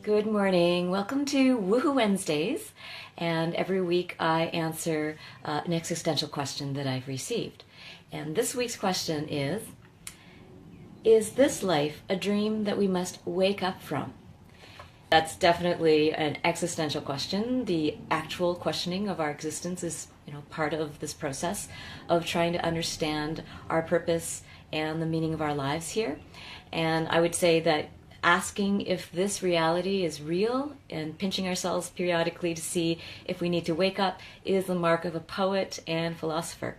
Good morning. Welcome to Woohoo Wednesdays. And every week I answer an existential question that I've received. And this week's question is this life a dream that we must wake up from? That's definitely an existential question. The actual questioning of our existence is, part of this process of trying to understand our purpose and the meaning of our lives here. And I would say that asking if this reality is real and pinching ourselves periodically to see if we need to wake up is the mark of a poet and philosopher.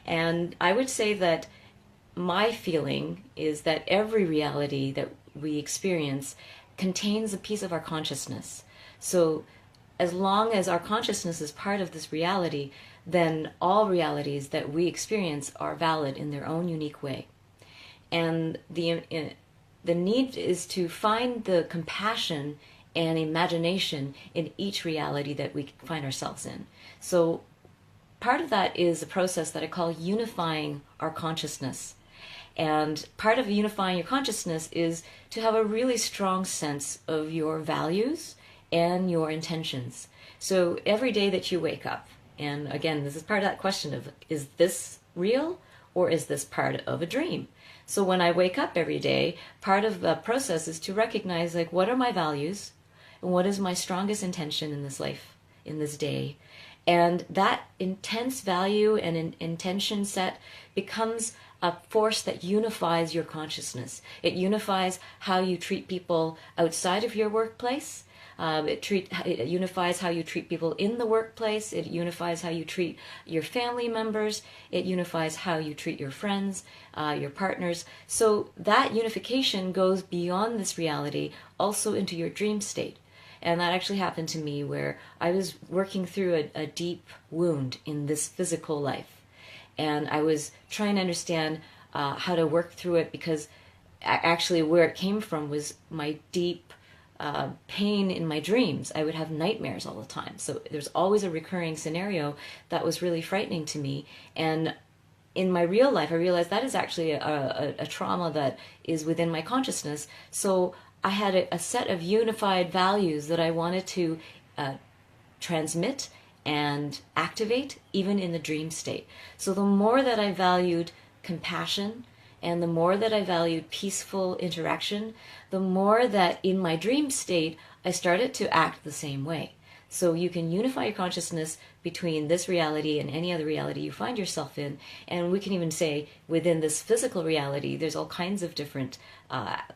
And I would say that my feeling is that every reality that we experience contains a piece of our consciousness. So as long as our consciousness is part of this reality, then all realities that we experience are valid in their own unique way. And the need is to find the compassion and imagination in each reality that we find ourselves in. So part of that is a process that I call unifying our consciousness. And part of unifying your consciousness is to have a really strong sense of your values and your intentions. So every day that you wake up, and again, this is part of that question of, is this real or is this part of a dream? So when I wake up every day, part of the process is to recognize, what are my values and what is my strongest intention in this life, in this day? And that intense value and intention set becomes a force that unifies your consciousness. It unifies how you treat people outside of your workplace. It unifies how you treat people in the workplace. It unifies how you treat your family members. It unifies how you treat your friends, your partners. So that unification goes beyond this reality, also into your dream state. And that actually happened to me where I was working through a deep wound in this physical life. And I was trying to understand how to work through it, because actually where it came from was my deep pain in my dreams. I would have nightmares all the time. So there's always a recurring scenario that was really frightening to me. And in my real life, I realized that is actually a trauma that is within my consciousness. So I had a set of unified values that I wanted to transmit and activate even in the dream state. So the more that I valued compassion and the more that I valued peaceful interaction, the more that in my dream state I started to act the same way. So you can unify your consciousness between this reality and any other reality you find yourself in. And we can even say within this physical reality, there's all kinds of different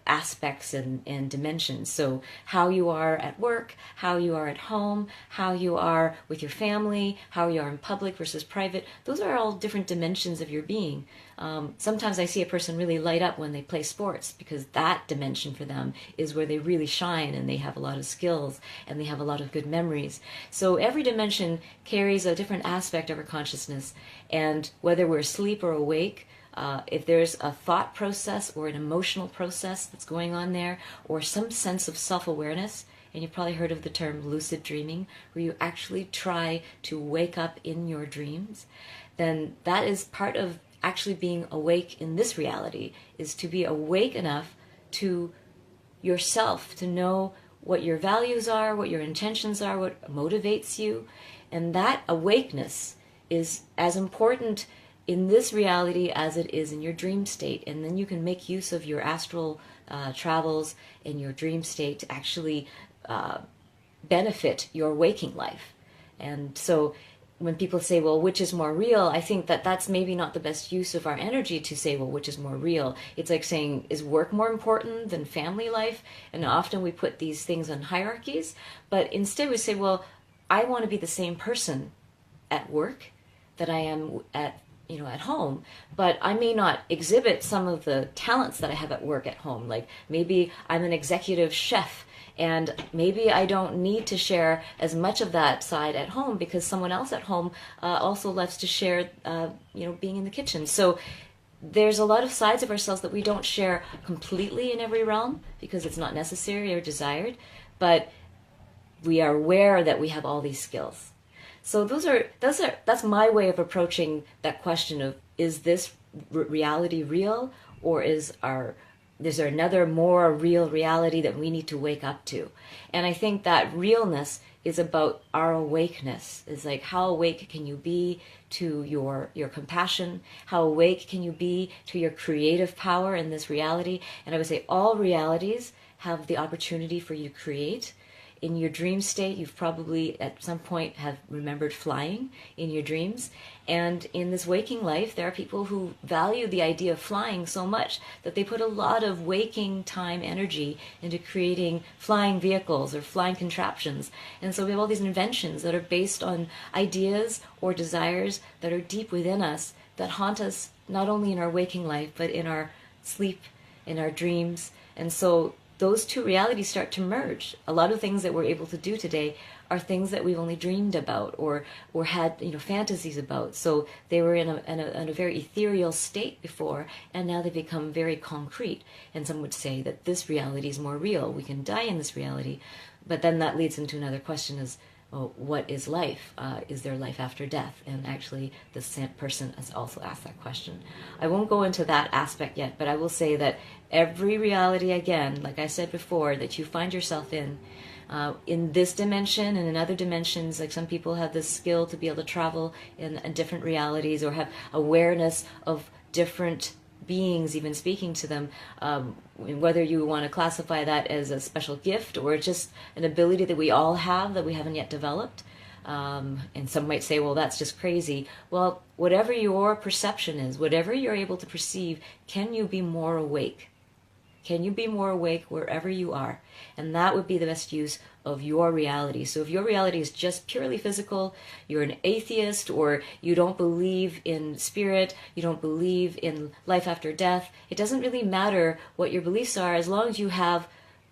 aspects and dimensions. So how you are at work, how you are at home, how you are with your family, how you are in public versus private, those are all different dimensions of your being. Sometimes I see a person really light up when they play sports, because that dimension for them is where they really shine and they have a lot of skills and they have a lot of good memories. So every dimension carries a different aspect of our consciousness, and whether we're asleep or awake, if there's a thought process or an emotional process that's going on there, or some sense of self-awareness, and you've probably heard of the term lucid dreaming, where you actually try to wake up in your dreams, then that is part of actually being awake in this reality, is to be awake enough to yourself, to know what your values are, what your intentions are, what motivates you. And that awakeness is as important in this reality as it is in your dream state. And then you can make use of your astral travels in your dream state to actually benefit your waking life. And so when people say, well, which is more real, I think that that's maybe not the best use of our energy to say, well, which is more real. It's like saying, is work more important than family life? And often we put these things on hierarchies, but instead we say, well, I want to be the same person at work that I am at home, but I may not exhibit some of the talents that I have at work at home. Like maybe I'm an executive chef, and maybe I don't need to share as much of that side at home, because someone else at home also loves to share, being in the kitchen. So there's a lot of sides of ourselves that we don't share completely in every realm, because it's not necessary or desired, but we are aware that we have all these skills. So that's my way of approaching that question of, is this reality real or is there another more real reality that we need to wake up to? And I think that realness is about our awakeness. It's like, how awake can you be to your compassion? How awake can you be to your creative power in this reality? And I would say all realities have the opportunity for you to create. In your dream state, you've probably at some point have remembered flying in your dreams. And in this waking life, there are people who value the idea of flying so much that they put a lot of waking time energy into creating flying vehicles or flying contraptions. And so we have all these inventions that are based on ideas or desires that are deep within us, that haunt us not only in our waking life, but in our sleep, in our dreams. And so those two realities start to merge. A lot of things that we're able to do today are things that we've only dreamed about or had fantasies about. So they were in a very ethereal state before, and now they become very concrete. And some would say that this reality is more real. We can die in this reality. But then that leads into another question: is, well, what is life? Is there life after death? And actually, this person has also asked that question. I won't go into that aspect yet, but I will say that every reality, again, like I said before, that you find yourself in this dimension and in other dimensions, like some people have this skill to be able to travel in different realities or have awareness of different beings even speaking to them, whether you want to classify that as a special gift or just an ability that we all have that we haven't yet developed. And some might say, well, that's just crazy. Well, whatever your perception is, whatever you're able to perceive, can you be more awake? Can you be more awake wherever you are? And that would be the best use of your reality. So if your reality is just purely physical, you're an atheist, or you don't believe in spirit, you don't believe in life after death, it doesn't really matter what your beliefs are as long as you have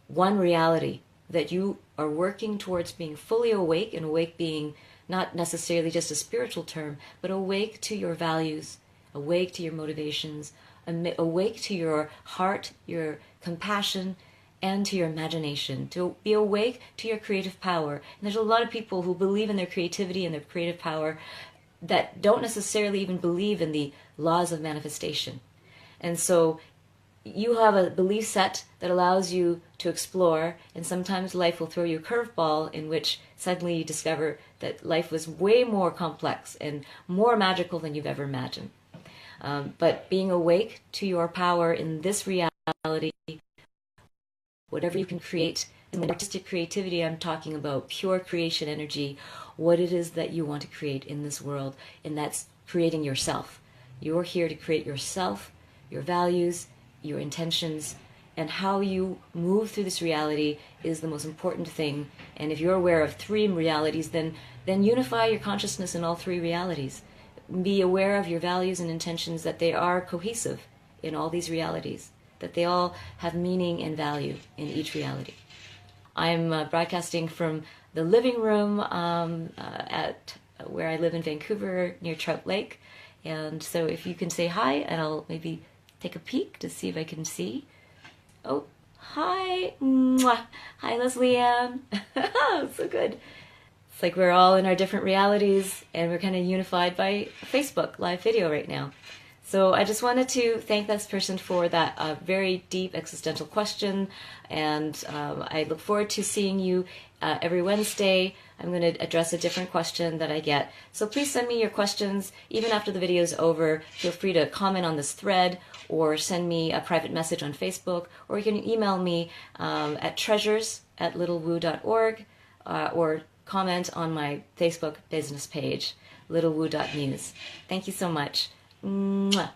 one reality, that you are working towards being fully awake, and awake being not necessarily just a spiritual term, but awake to your values, awake to your motivations, awake to your heart, your compassion, and to your imagination, to be awake to your creative power. And there's a lot of people who believe in their creativity and their creative power that don't necessarily even believe in the laws of manifestation. And so you have a belief set that allows you to explore, and sometimes life will throw you a curveball in which suddenly you discover that life was way more complex and more magical than you've ever imagined. But being awake to your power in this reality, whatever you can create, and when artistic creativity, I'm talking about pure creation energy, what it is that you want to create in this world, and that's creating yourself. You're here to create yourself, your values, your intentions, and how you move through this reality is the most important thing. And if you're aware of three realities, then unify your consciousness in all three realities. Be aware of your values and intentions, that they are cohesive in all these realities, that they all have meaning and value in each reality. I'm broadcasting from the living room at where I live in Vancouver near Trout Lake. And so if you can say hi, and I'll maybe take a peek to see if I can see. Oh, hi. Mwah. Hi, Leslie Ann. So good. It's like we're all in our different realities, and we're kind of unified by Facebook live video right now. So I just wanted to thank this person for that very deep existential question, and I look forward to seeing you every Wednesday. I'm going to address a different question that I get. So please send me your questions. Even after the video is over, feel free to comment on this thread or send me a private message on Facebook, or you can email me at treasures@littlewoo.org or comment on my Facebook business page, littlewoo.news. Thank you so much. Mwah.